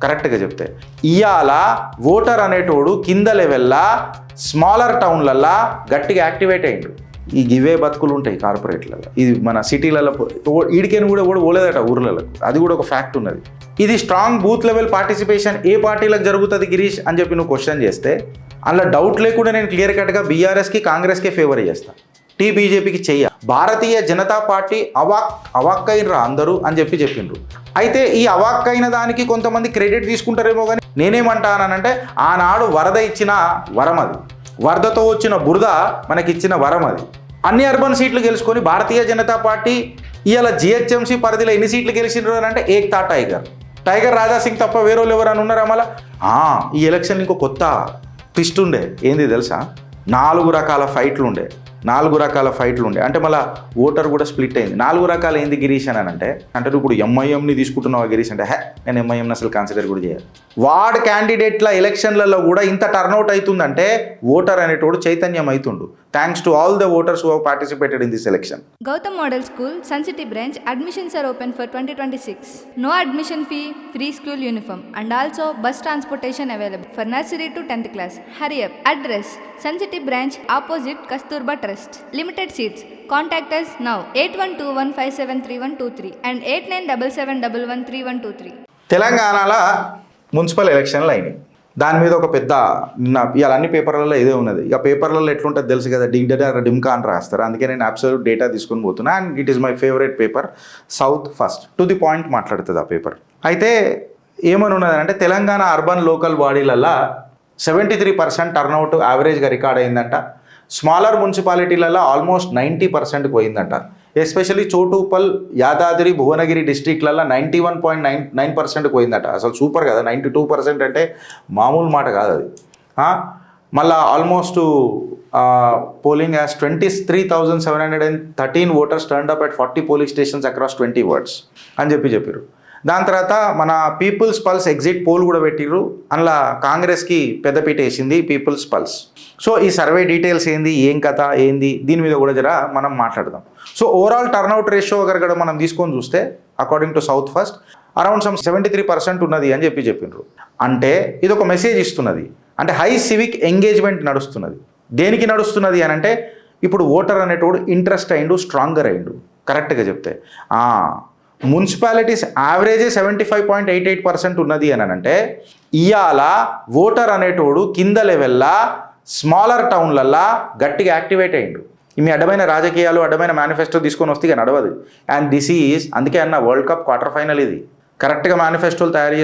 కరెక్ట్గా చెప్తే ఇవాళ ఓటర్ అనేటోడు కింద లెవెల్లా స్మాలర్ టౌన్లల్లా గట్టిగా యాక్టివేట్ అయ్యిండు. ఈ గివే బతుకులు ఉంటాయి కార్పొరేట్లలో, ఇది మన సిటీలలో ఈడికేని కూడా పోలేదట ఊర్లలో, అది కూడా ఒక ఫ్యాక్ట్ ఉన్నది. ఇది స్ట్రాంగ్ బూత్ లెవెల్ పార్టిసిపేషన్ ఏ పార్టీలకు జరుగుతుంది గిరీష్ అని చెప్పి నువ్వు క్వశ్చన్ చేస్తే అందులో డౌట్ లేకుండా నేను క్లియర్ కట్గా బీఆర్ఎస్కి కాంగ్రెస్కి ఫేవర్ చేస్తాను, బీజేపీకి చెయ్య. భారతీయ జనతా పార్టీ అవాక్కైనరా అందరూ అని చెప్పిండ్రు. అయితే ఈ అవాక్కైన దానికి కొంతమంది క్రెడిట్ తీసుకుంటారేమో, కానీ నేనేమంటానంటే ఆనాడు వరద ఇచ్చిన వరం అది, వరదతో వచ్చిన బురద మనకిచ్చిన వరం అది. అన్ని అర్బన్ సీట్లు గెలుచుకొని భారతీయ జనతా పార్టీ ఇవాళ జిహెచ్ఎంసీ పరిధిలో ఎన్ని సీట్లు గెలిచిండ్రు అని అంటే ఏక్తా టైగర్ రాజాసింగ్ తప్ప వేరే వాళ్ళు ఎవరైనా ఉన్నారా? మళ్ళా ఈ ఎలక్షన్ ఇంకో కొత్త ట్విస్ట్ ఉండే, ఏంది తెలుసా? 4 రకాల ఫైట్లు ఉండే అంటే మళ్ళీ ఓటర్ కూడా స్ప్లిట్ అయింది. 4 రకాలు ఏంది గిరీష్ అని అంటే నువ్వు ఇప్పుడు ఎంఐఎంని తీసుకుంటున్నావా గిరీష్ అంటే నేను ఎంఐఎంని అసలు కన్సిడర్ కూడా చేయాలి. వార్డ్ క్యాండిడేట్ల ఎలక్షన్లలో కూడా ఇంత టర్న్అవుట్ అవుతుందంటే ఓటర్ అనేటోడు చైతన్యం అవుతుండు. Thanks to all the voters who have participated in this election. Gautam Model School, Sun City branch, admissions are open for 2026. No admission fee, free school uniform and also bus transportation available for nursery to 10th class. Hurry up. Address: Sun City branch opposite Kasturba Trust. Limited seats. Contact us now 8121573123 and 8977113123. తెలంగాణలో municipal ఎలక్షన్లు అయినాయి. దాని మీద ఒక పెద్ద ఇవాళ అన్ని పేపర్లలో ఇదే ఉన్నది. ఇక పేపర్లలో ఎట్లుంటుంది తెలుసు కదా, డిమ్కా అని రాస్తారు. అందుకే నేను అబ్సల్యూట్ డేటా తీసుకొని పోతున్నా. And it is my favourite paper, South First. To the point మాట్లాడుతుంది ఆ పేపర్. అయితే ఏమని ఉన్నదంటే తెలంగాణ అర్బన్ లోకల్ బాడీలల్లో 73% టర్న్అవుట్ యావరేజ్గా రికార్డ్ అయిందంట. స్మాలర్ మున్సిపాలిటీలలో ఆల్మోస్ట్ 90% పోయిందంట. ఎస్పెషల్లీ చోటుపల్, యాదాద్రి, భువనగిరి డిస్ట్రిక్ట్లలో 91.99% పోయిందట. అసలు సూపర్ కదా, 92% అంటే మామూలు మాట కాదు అది. మళ్ళీ almost polling as 23,713 voters turned up at 40 polling stations across 20 wards అని చెప్పారు. దాని తర్వాత మన పీపుల్స్ పల్స్ ఎగ్జిట్ పోల్ కూడా పెట్టిర్రు. అందులో కాంగ్రెస్కి పెద్దపీట వేసింది పీపుల్స్ పల్స్. సో ఈ సర్వే డీటెయిల్స్ ఏంది, ఏం కథ ఏంది, దీని మీద కూడా జర మనం మాట్లాడదాం. సో ఓవరాల్ టర్న్అవుట్ రేషియో దగ్గర మనం తీసుకొని చూస్తే according to south first around 73% ఉన్నది అని చెప్పిండ్రు. అంటే ఇది ఒక మెసేజ్ ఇస్తున్నది. అంటే హై సివిక్ ఎంగేజ్మెంట్ నడుస్తున్నది. దేనికి నడుస్తున్నది అని అంటే ఇప్పుడు ఓటర్ అనేటోడు ఇంట్రెస్ట్ అయిండు, స్ట్రాంగర్ అయిండు. కరెక్ట్గా చెప్తే మున్సిపాలిటీస్ యావరేజే 75.88% ఉన్నది అని అంటే ఇవాళ ఓటర్ అనేటోడు కింద లెవెల్లా స్మాలర్ టౌన్లల్లా గట్టిగా యాక్టివేట్ అయ్యిండు. మీ అడ్డమైన రాజకీయాలు, అడ్డమైన మేనిఫెస్టో తీసుకొని వస్తే ఇక నడవదు. అండ్ దిస్ ఈజ్ అందుకే అన్న వరల్డ్ కప్ క్వార్టర్ ఫైనల్ ఇది. కరెక్ట్గా మేనిఫెస్టోలు తయారు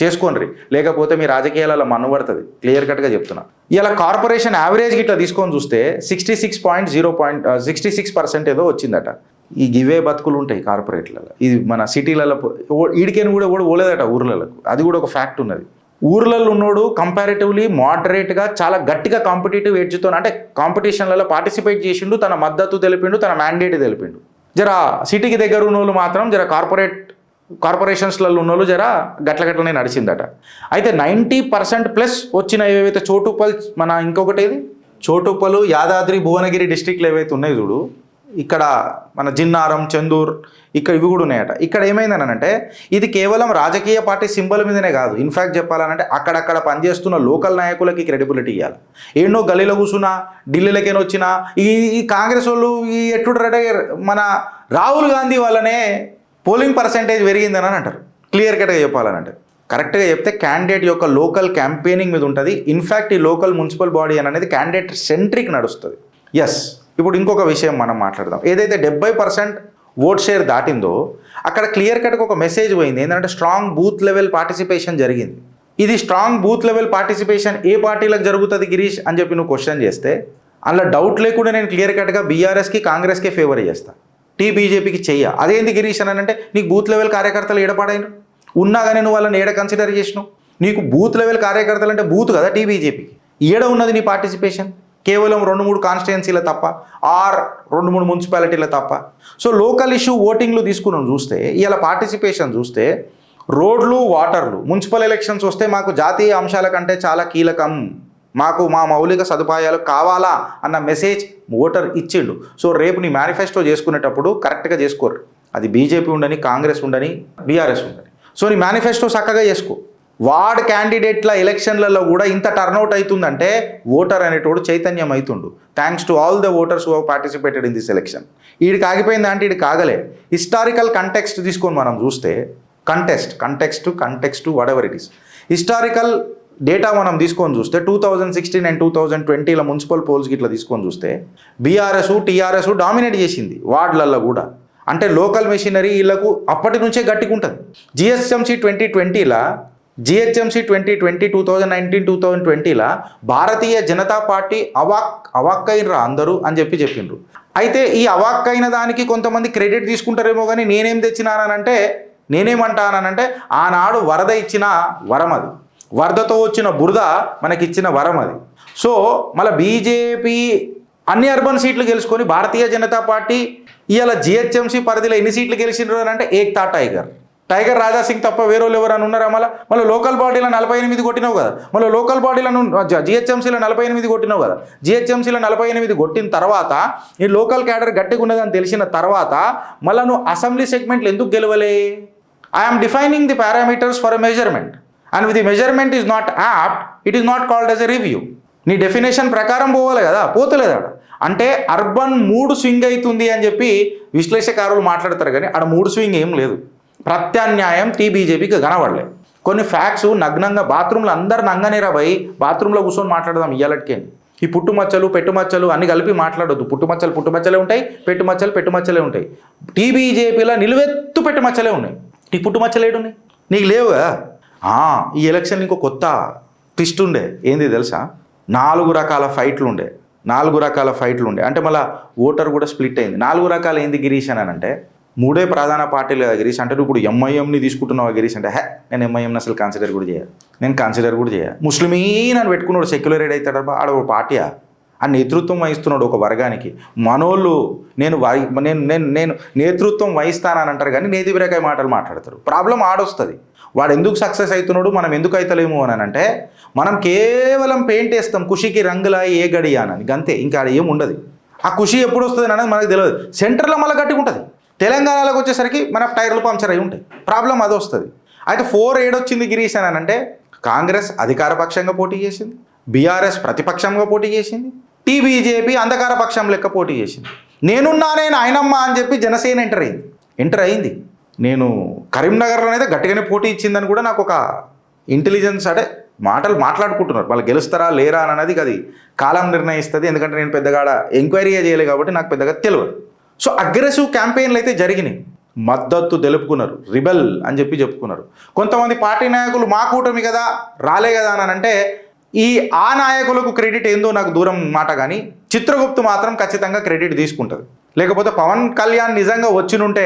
చేసుకోండి, లేకపోతే మీ రాజకీయాలలో మన్నుపడుతుంది. క్లియర్ కట్గా చెప్తున్నా. ఇలా కార్పొరేషన్ యావరేజ్కి ఇట్లా తీసుకొని చూస్తే 66% ఏదో వచ్చిందట. ఈ గివే బతుకులు ఉంటాయి కార్పొరేట్లలో, ఇది మన సిటీలలో ఈడికేని కూడా పోలేదట ఊర్లలో, అది కూడా ఒక ఫ్యాక్ట్ ఉన్నది. ఊర్లలో ఉన్నోడు కంపారిటివ్లీ మోడరేట్గా చాలా గట్టిగా కాంపిటేటివ్ ఎడ్జ్తో అంటే కాంపిటీషన్లలో పార్టిసిపేట్ చేసిండు, తన మద్దతు తెలిపిండు, తన మ్యాండేట్ తెలిపిండు. జర సిటీకి దగ్గర ఉన్నోళ్ళు మాత్రం జర కార్పొరేషన్స్లలో ఉన్నోళ్ళు జర గట్లనే నడిచిందట. అయితే 90% ప్లస్ వచ్చిన ఏవైతే చోటుపల్, మన ఇంకొకటి ఏది చోటుపలు, యాదాద్రి, భువనగిరి డిస్ట్రిక్ట్లు ఏవైతే ఉన్నాయి చూడు, ఇక్కడ మన జిన్నారం, చందూర్, ఇక్కడ ఇవి కూడా ఉన్నాయట. ఇక్కడ ఏమైందనంటే ఇది కేవలం రాజకీయ పార్టీ సింబల్ మీదనే కాదు. ఇన్ఫ్యాక్ట్ చెప్పాలనంటే అక్కడక్కడ పనిచేస్తున్న లోకల్ నాయకులకి క్రెడిబిలిటీ ఇవ్వాలి. ఎన్నో గలీలో కూర్చున్నా, ఢిల్లీలకైనా వచ్చినా ఈ కాంగ్రెస్ వాళ్ళు ఈ ఎట్లుంటారంటే మన రాహుల్ గాంధీ వల్లనే పోలింగ్ పర్సెంటేజ్ పెరిగిందని అంటారు. క్లియర్ కట్గా చెప్పాలనంటే కరెక్ట్గా చెప్తే క్యాండిడేట్ యొక్క లోకల్ క్యాంపెయినింగ్ మీద ఉంటుంది. ఇన్ఫ్యాక్ట్ ఈ లోకల్ మున్సిపల్ బాడీ అనేది క్యాండిడేట్ సెంట్రిక్ నడుస్తుంది. ఎస్, ఇప్పుడు ఇంకొక విషయం మనం మాట్లాడదాం. ఏదైతే 70% ఓట్ షేర్ దాటిందో అక్కడ క్లియర్ కట్గా ఒక మెసేజ్ పోయింది. ఏంటంటే స్ట్రాంగ్ బూత్ లెవెల్ పార్టిసిపేషన్ జరిగింది. ఇది స్ట్రాంగ్ బూత్ లెవెల్ పార్టిసిపేషన్ ఏ పార్టీలకు జరుగుతుంది గిరీష్ అని చెప్పి నువ్వు క్వశ్చన్ చేస్తే అందులో డౌట్ లేకుండా నేను క్లియర్ కట్గా బీఆర్ఎస్కి కాంగ్రెస్కే ఫేవర్ చేస్తాను, బీజేపీకి చెయ్య. అదేంటి గిరీష్ అని అంటే నీకు బూత్ లెవెల్ కార్యకర్తలు ఏడపడైన ఉన్నా కానీ నువ్వు వాళ్ళని ఏడ కన్సిడర్ చేసినావు? నీకు బూత్ లెవెల్ కార్యకర్తలు అంటే బూత్ కదా బీజేపీకి. ఏడ ఉన్నది నీ పార్టిసిపేషన్? కేవలం 2-3 కాన్స్టిట్యుయెన్సీల తప్ప, ఆర్ 2-3 మున్సిపాలిటీల తప్ప. సో లోకల్ ఇష్యూ ఓటింగ్లు తీసుకుని చూస్తే ఇలా పార్టిసిపేషన్ చూస్తే రోడ్లు, వాటర్లు, మున్సిపల్ ఎలక్షన్స్ వస్తే మాకు జాతీయ అంశాల కంటే చాలా కీలకం, మాకు మా మౌలిక సదుపాయాలు కావాలా అన్న మెసేజ్ ఓటర్ ఇచ్చిండు. సో రేపు నీ మేనిఫెస్టో చేసుకునేటప్పుడు కరెక్ట్గా చేసుకోరు. అది బీజేపీ ఉండని, కాంగ్రెస్ ఉండని, బీఆర్ఎస్ ఉండని. సో నీ మేనిఫెస్టో చక్కగా చేసుకో. వార్డ్ క్యాండిడేట్ల ఎలక్షన్లలో కూడా ఇంత టర్న్అవుట్ అవుతుందంటే ఓటర్ అనేటోడు చైతన్యం అవుతుండు. Thanks to all the voters who have participated in this election. వీడికి ఆగిపోయింది అంటే వీడికి కాగలే. హిస్టారికల్ కంటెక్స్ట్ తీసుకొని మనం చూస్తే context what ever it is, historical data మనం తీసుకొని చూస్తే 2016 అండ్ 2020 మున్సిపల్ పోల్స్కి ఇట్లా తీసుకొని చూస్తే బీఆర్ఎస్ టీఆర్ఎస్ డామినేట్ చేసింది వార్డులలో కూడా. అంటే లోకల్ మెషినరీ వీళ్ళకు అప్పటి నుంచే గట్టికుంటుంది. జిహెచ్ఎంసీ 2019 భారతీయ జనతా పార్టీ అవాక్కైనరా అందరూ అని చెప్పిండ్రు. అయితే ఈ అవాక్కైన దానికి కొంతమంది క్రెడిట్ తీసుకుంటారేమో కానీ నేనేమంటానంటే ఆనాడు వరద ఇచ్చిన వరం అది, వరదతో వచ్చిన బురద మనకిచ్చిన వరం అది. సో మళ్ళీ బీజేపీ అన్ని అర్బన్ సీట్లు గెలుచుకొని భారతీయ జనతా పార్టీ ఇవాళ జిహెచ్ఎంసీ పరిధిలో ఎన్ని సీట్లు గెలిచిండ్రు అని అంటే ఏక్తా టైగర్ రాజాసింగ్ తప్ప వేరే వాళ్ళు ఎవరైనా ఉన్నారా? మళ్ళీ లోకల్ బాడీలో 48 కొట్టినావు కదా, మళ్ళీ లోకల్ బాడీలను జిహెచ్ఎంసీలో 48 కొట్టినావు కదా. జిహెచ్ఎంసీలో 48 కొట్టిన తర్వాత ఈ లోకల్ క్యాడర్ గట్టిగా ఉన్నదని తెలిసిన తర్వాత మళ్ళీ నువ్వు అసెంబ్లీ సెగ్మెంట్లు ఎందుకు గెలవలే? I'm defining the parameters for a measurement and with the measurement is not apt, it is not called as a review. నీ డెఫినేషన్ ప్రకారం పోవాలి కదా, పోతలేదు ఆడ. అంటే అర్బన్ మూడు స్వింగ్ అవుతుంది అని చెప్పి విశ్లేషకారులు మాట్లాడతారు కానీ ఆడ మూడు స్వింగ్ ఏం లేదు. ప్రత్యామ్నాయం బీజేపీకి కనబడలే. కొన్ని ఫ్యాక్ట్స్ నగ్నంగా బాత్రూంలో అందరు నంగనేరా పోయి బాత్రూంలో కూర్చొని మాట్లాడదాం ఇయ్యాలటికే. ఈ పుట్టుమచ్చలు పెట్టుమచ్చలు అన్ని కలిపి మాట్లాడొద్దు. పుట్టుమచ్చలే ఉంటాయి, పెట్టుమచ్చలే ఉంటాయి. బీజేపీలో నిలువెత్తు పెట్టుమచ్చలే ఉన్నాయి. ఈ పుట్టుమచ్చలేడున్నాయి నీకు లేవుగా. ఈ ఎలక్షన్ ఇంకో కొత్త ట్విస్ట్ ఉండే, ఏంది తెలుసా? 4 రకాల ఫైట్లు ఉండే. అంటే మళ్ళీ ఓటర్ కూడా స్ప్లిట్ అయింది. 4 రకాలు ఏంది గిరీష్ అని అంటే 3 ప్రధాన పార్టీలు కదా గిరీష్ అంటే. ఇప్పుడు ఎంఐఎంని తీసుకుంటున్నావు గిరీష్ అంటే నేను ఎంఐఎంని అసలు కన్సిడర్ కూడా చేయాలి. ముస్లిమీన్ అని పెట్టుకున్నాడు, సెక్యులరేట్ అవుతాడు. ఆడ ఒక పార్టీయా? ఆ నేతృత్వం వహిస్తున్నాడు ఒక వర్గానికి. మనోళ్ళు నేను నేతృత్వం వహిస్తానని అంటారు కానీ నేతి బిరకాయ మాటలు మాట్లాడతారు. ప్రాబ్లం ఆడొస్తుంది. వాడు ఎందుకు సక్సెస్ అవుతున్నాడు, మనం ఎందుకు అవుతలేము అని అంటే మనం కేవలం పెయింట్ వేస్తాం ఖుషికి రంగులా ఏ గడియా అని అంతే. ఇంకా ఆడ ఏం ఉండదు. ఆ ఖుషి ఎప్పుడు వస్తుంది అనేది మనకు తెలియదు. సెంటర్లో మళ్ళీ గట్టిగా ఉంటుంది. తెలంగాణలోకి వచ్చేసరికి మన టైర్లు పంక్చర్ అయి ఉంటాయి. ప్రాబ్లం అది వస్తుంది. అయితే 4 వచ్చింది గిరీష్ అని అంటే కాంగ్రెస్ అధికార పక్షంగా పోటీ చేసింది, బీఆర్ఎస్ ప్రతిపక్షంగా పోటీ చేసింది, బీజేపీ అంధకార పక్షం లెక్క పోటీ చేసింది. నేను ఆయనమ్మ అని చెప్పి జనసేన ఎంటర్ అయింది. నేను కరీంనగర్లోనైతే గట్టిగానే పోటీ ఇచ్చిందని కూడా నాకు ఒక ఇంటెలిజెన్స్ అంటే మాటలు మాట్లాడుకుంటున్నారు. వాళ్ళు గెలుస్తారా లేరా అని అనేది అది కాలం నిర్ణయిస్తుంది. ఎందుకంటే నేను పెద్దగా ఎంక్వైరీగా చేయలేదు కాబట్టి నాకు పెద్దగా తెలియదు. సో అగ్రెసివ్ క్యాంపెయిన్లు అయితే జరిగినాయి. మద్దతు తెలుపుకున్నారు, రిబెల్ అని చెప్పుకున్నారు. కొంతమంది పార్టీ నాయకులు మా కూటమి కదా రాలే కదా అని అంటే ఆ నాయకులకు క్రెడిట్ ఏందో నాకు దూరం మాట కానీ చిత్రగుప్తు మాత్రం ఖచ్చితంగా క్రెడిట్ తీసుకుంటుంది. లేకపోతే పవన్ కళ్యాణ్ నిజంగా వచ్చినుంటే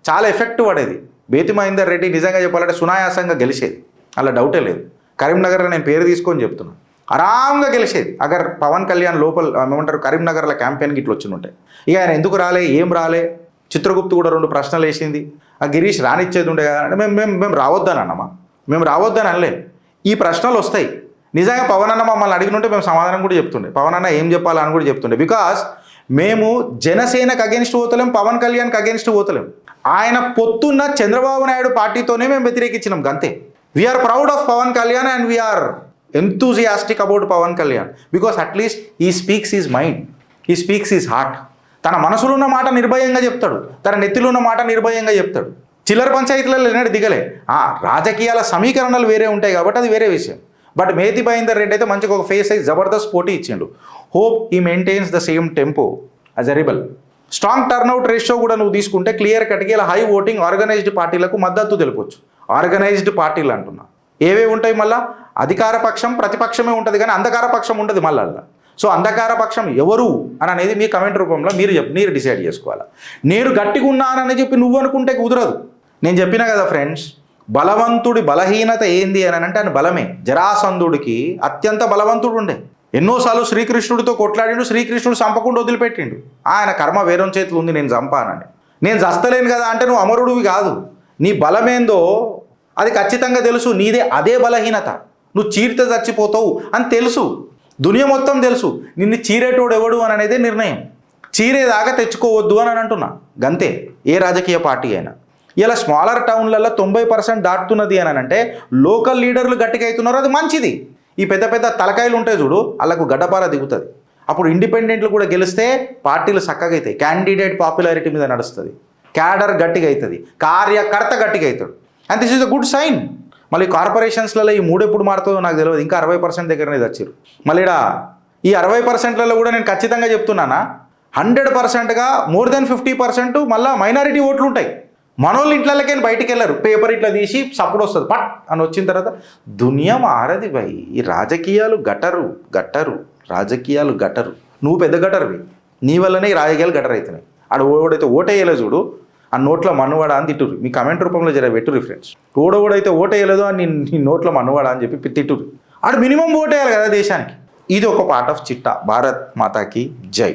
చాలా ఎఫెక్ట్ పడేది. బేతి మహేందర్ రెడ్డి నిజంగా చెప్పాలంటే సునాయాసంగా గెలిచేది, అలా డౌటే లేదు. కరీంనగర్లో నేను పేరు తీసుకొని చెప్తున్నాను, ఆరాంగా గెలిచేది. అగర్ పవన్ కళ్యాణ్ లోపల ఏమంటారు కరీంనగర్లో క్యాంపెయిన్కి ఇట్లా వచ్చినుంటే. ఇక ఆయన ఎందుకు రాలే, ఏం రాలే? చిత్రగుప్తు కూడా 2 ప్రశ్నలు వేసింది. ఆ గిరీష్ రానిచ్చేది ఉండే కదా అంటే మేము రావద్దని అన్నమా? మేము రావద్దని అనలే. ఈ ప్రశ్నలు వస్తాయి. నిజంగా పవన్ అన్న మమ్మల్ని అడిగినుంటే మేము సమాధానం కూడా చెప్తుండే. పవన్ అన్న ఏం చెప్పాలని కూడా చెప్తుండే. బికాస్ మేము జనసేనకు అగెన్స్ట్ పోతలేం, పవన్ కళ్యాణ్కి అగెన్స్ట్ పోతలేం. ఆయన పొత్తున్న చంద్రబాబు నాయుడు పార్టీతోనే మేము వ్యతిరేకించినాం అంతే. We're proud of Pawan Kalyan and we're enthusiastic about Pawan Kalyan because at least he speaks his mind, he speaks his heart. తన మనసులో ఉన్న మాట నిర్భయంగా చెప్తాడు, తన నెత్తిలో ఉన్న మాట నిర్భయంగా చెప్తాడు. చిల్లర పంచాయతీలలో ఎన్నడూ దిగలే. రాజకీయాల సమీకరణలు వేరే ఉంటాయి కాబట్టి అది వేరే విషయం. బట్ మేతి మహేందర్ రెడ్డి అయితే మంచిగా ఒక ఫేస్ అయి జబర్దస్త్ పోటీ ఇచ్చిండు. Hope he maintains the same tempo as a rebel. Strong turnout ratio కూడా నువ్వు తీసుకుంటే క్లియర్ కట్గా ఇలా హై ఓటింగ్ ఆర్గనైజ్డ్ పార్టీలకు మద్దతు తెలుపొచ్చు. ఆర్గనైజ్డ్ పార్టీలు అంటున్నా ఏవే ఉంటాయి? మళ్ళీ అధికార పక్షం ప్రతిపక్షమే ఉంటుంది కానీ అంధకార పక్షం ఉంటుంది మళ్ళీ. సో అంధకార పక్షం ఎవరు అని అనేది మీ కమెంట్ రూపంలో మీరు డిసైడ్ చేసుకోవాలి. నేను గట్టిగా ఉన్నానని చెప్పి నువ్వు అనుకుంటే కుదరదు. నేను చెప్పినా కదా ఫ్రెండ్స్, బలవంతుడి బలహీనత ఏంది అని అంటే ఆయన బలమే. జరాసంధుడికి అత్యంత బలవంతుడు ఉండే. ఎన్నోసార్లు శ్రీకృష్ణుడితో కొట్లాడిండు, శ్రీకృష్ణుడు చంపకుండా వదిలిపెట్టిండు. ఆయన కర్మ వేరే చేతులు ఉంది, నేను చంపానండి, నేను చస్తలేను కదా అంటే నువ్వు అమరుడివి కాదు. నీ బలమేందో అది ఖచ్చితంగా తెలుసు. నీదే అదే బలహీనత. నువ్వు చీరితే చచ్చిపోతావు అని తెలుసు, దునియా మొత్తం తెలుసు. నిన్ను చీరేటోడు ఎవడు అని అనేదే నిర్ణయం. చీరేదాకా తెచ్చుకోవద్దు అని అంటున్నా గంతే. ఏ రాజకీయ పార్టీ అయినా ఇలా స్మాలర్ టౌన్లలో 90% దాటుతున్నది అని అంటే లోకల్ లీడర్లు గట్టిగా అవుతున్నారు, అది మంచిది. ఈ పెద్ద పెద్ద తలకాయలు ఉంటాయి చూడు, వాళ్ళకు గడ్డపార దిగుతుంది. అప్పుడు ఇండిపెండెంట్లు కూడా గెలిస్తే పార్టీలు చక్కగా అవుతాయి, క్యాండిడేట్ పాపులారిటీ మీద నడుస్తుంది, క్యాడర్ గట్టిగా అవుతుంది, కార్యకర్త గట్టిగా అవుతాడు. And this is a good sign. మళ్ళీ కార్పొరేషన్స్లలో ఈ 3 ఎప్పుడు మారుతుందో నాకు తెలియదు, ఇంకా 60% దగ్గరనే వచ్చారు. మళ్ళీ ఈ 60%లలో కూడా నేను ఖచ్చితంగా చెప్తున్నానా, 100%గా మోర్ దెన్ 50% మళ్ళీ మైనారిటీ ఓట్లు ఉంటాయి. మనోళ్ళు ఇంట్లోకి బయటికి వెళ్ళరు, పేపర్ ఇట్లా తీసి సప్పుడు వస్తుంది పట్ అని వచ్చిన తర్వాత దునియా మారది భయ్. ఈ రాజకీయాలు గట్టరు రాజకీయాలు గట్టరు. నువ్వు పెద్ద గటరువి, నీ వల్లనే ఈ రాజకీయాలు గటర్ అవుతున్నాయి. ఓడైతే ఓటేయలే చూడు, ఆ నోట్ల మన్నువాడ అని తిట్టురు. మీ కమెంట్ రూపంలో జర పెట్టురు ఫ్రెండ్స్. ఓడైతే ఓటేయలేదు అని నీ నోట్ల మన్నువాడ అని చెప్పి తిట్టురు. ఆడు మినిమం ఓటేయాలి కదా దేశానికి. ఇది ఒక పార్ట్ ఆఫ్ చిట్టా. భారత్ మాతాకి జై.